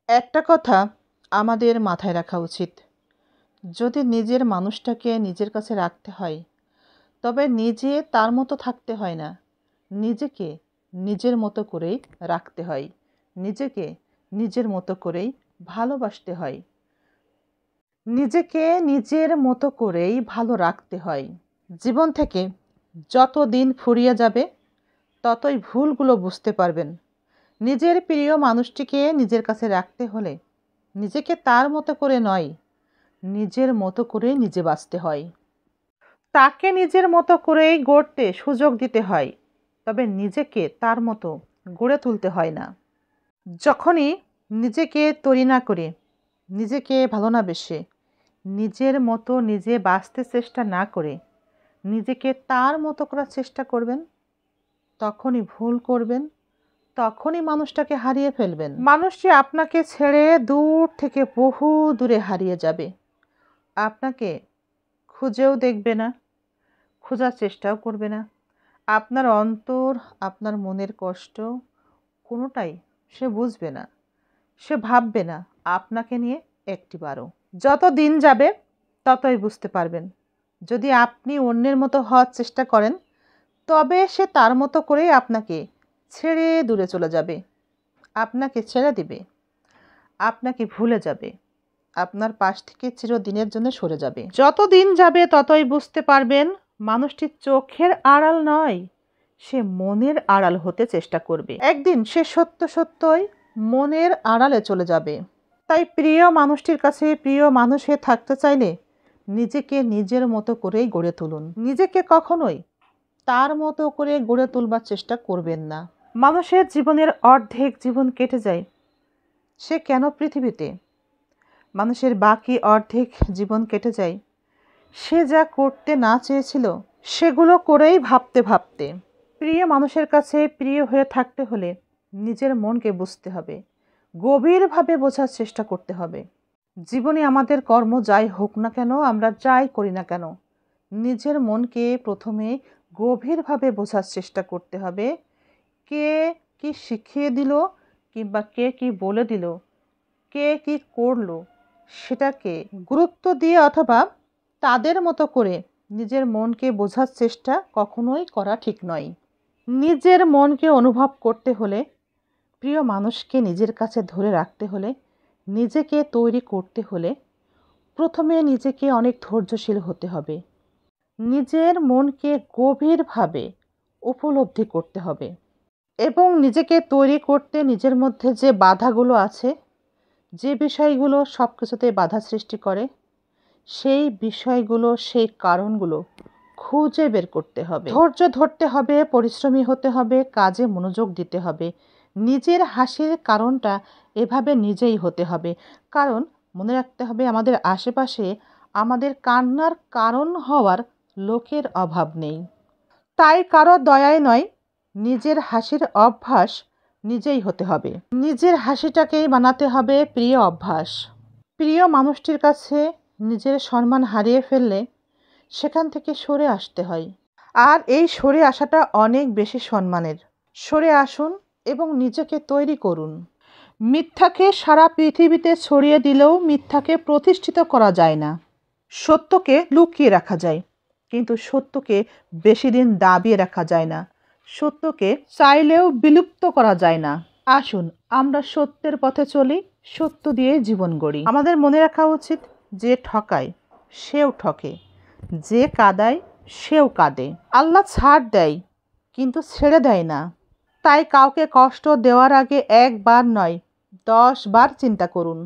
একটা কথা আমাদের মাথায় রাখা উচিত, যদি নিজের মানুষটাকে নিজের কাছে রাখতে হয় তবে নিজে তার মতো থাকতে হয় না, নিজেকে নিজের মতো করেই রাখতে হয়, নিজেকে নিজের মতো করেই ভালোবাসতে হয়, নিজেকে নিজের মতো করেই ভালো রাখতে হয়। জীবন থেকে যত দিন ফুরিয়ে যাবে ততই ভুলগুলো বুঝতে পারবেন। নিজের প্রিয় মানুষটিকে নিজের কাছে রাখতে হলে নিজেকে তার মতো করে নয়, নিজের মতো করে নিজে বাঁচতে হয়। তাকে নিজের মতো করেই গড়তে সুযোগ দিতে হয়, তবে নিজেকে তার মতো গড়ে তুলতে হয় না। যখনই নিজেকে তৈরি না করে, নিজেকে ভালো না বেসে, নিজের মতো নিজে বাঁচতে চেষ্টা না করে নিজেকে তার মতো করার চেষ্টা করবেন, তখনই ভুল করবেন, তখনই মানুষটাকে হারিয়ে ফেলবেন। মানুষটি আপনাকে ছেড়ে দূর থেকে বহু দূরে হারিয়ে যাবে, আপনাকে খুঁজেও দেখবে না, খোঁজার চেষ্টাও করবে না। আপনার অন্তর, আপনার মনের কষ্ট কোনোটাই সে বুঝবে না, সে ভাববে না আপনাকে নিয়ে একটিবারও। যত দিন যাবে ততই বুঝতে পারবেন, যদি আপনি অন্যের মতো হওয়ার চেষ্টা করেন তবে সে তার মতো করেই আপনাকে ছেড়ে দূরে চলে যাবে, আপনাকে ছেড়ে দিবে, আপনাকে ভুলে যাবে, আপনার পাশ থেকে চিরদিনের জন্য সরে যাবে। যত দিন যাবে ততই বুঝতে পারবেন মানুষটি চোখের আড়াল নয়, সে মনের আড়াল হতে চেষ্টা করবে। একদিন সে সত্য সত্যই মনের আড়ালে চলে যাবে। তাই প্রিয় মানুষটির কাছে প্রিয় মানুষ হয়ে থাকতে চাইলে নিজেকে নিজের মতো করেই গড়ে তুলুন। নিজেকে কখনোই তার মতো করে গড়ে তুলবার চেষ্টা করবেন না। মানুষের জীবনের অর্ধেক জীবন কেটে যায়, সে কেন পৃথিবীতে? মানুষের বাকি অর্ধেক জীবন কেটে যায় সে যা করতে না চেয়েছিল সেগুলো করেই ভাবতে ভাবতে। প্রিয় মানুষের কাছে প্রিয় হয়ে থাকতে হলে নিজের মনকে বুঝতে হবে, গভীরভাবে বোঝার চেষ্টা করতে হবে। জীবনে আমাদের কর্ম যাই হোক না কেন, আমরা যাই করি না কেন, নিজের মনকে প্রথমে গভীরভাবে বোঝার চেষ্টা করতে হবে। কে কি শিখিয়ে দিল কিংবা কে কি বলে দিল, কে কি করলো, সেটাকে গুরুত্ব দিয়ে অথবা তাদের মতো করে নিজের মনকে বোঝার চেষ্টা কখনোই করা ঠিক নয়। নিজের মনকে অনুভব করতে হলে, প্রিয় মানুষকে নিজের কাছে ধরে রাখতে হলে, নিজেকে তৈরি করতে হলে প্রথমে নিজেকে অনেক ধৈর্যশীল হতে হবে, নিজের মনকে গভীরভাবে উপলব্ধি করতে হবে এবং নিজেকে তৈরি করতে নিজের মধ্যে যে বাধাগুলো আছে, যে বিষয়গুলো সব কিছুতে বাধা সৃষ্টি করে, সেই বিষয়গুলো, সেই কারণগুলো খুঁজে বের করতে হবে। ধৈর্য ধরতে হবে, পরিশ্রমী হতে হবে, কাজে মনোযোগ দিতে হবে। নিজের হাসির কারণটা এভাবে নিজেই হতে হবে, কারণ মনে রাখতে হবে আমাদের আশেপাশে আমাদের কান্নার কারণ হওয়ার লোকের অভাব নেই। তাই কারো দয়ায় নয়, নিজের হাসির অভ্যাস নিজেই হতে হবে। নিজের হাসিটাকেই বানাতে হবে প্রিয় অভ্যাস। প্রিয় মানুষটির কাছে নিজের সম্মান হারিয়ে ফেললে সেখান থেকে সরে আসতে হয়, আর এই সরে আসাটা অনেক বেশি সম্মানের। সরে আসুন এবং নিজেকে তৈরি করুন। মিথ্যাকে সারা পৃথিবীতে ছড়িয়ে দিলেও মিথ্যাকে প্রতিষ্ঠিত করা যায় না। সত্যকে লুকিয়ে রাখা যায়, কিন্তু সত্যকে বেশি দিন দাবিয়ে রাখা যায় না। সত্যকে চাইলেও বিলুপ্ত করা যায় না। আসুন আমরা সত্যের পথে চলি, সত্য দিয়ে জীবন গড়ি। আমাদের মনে রাখা উচিত, যে ঠকায় সেও ঠকে, যে কাঁদায় সেও কাঁদে। আল্লাহ ছাড় দেয় কিন্তু ছেড়ে দেয় না। তাই কাউকে কষ্ট দেওয়ার আগে একবার নয় 10 বার চিন্তা করুন।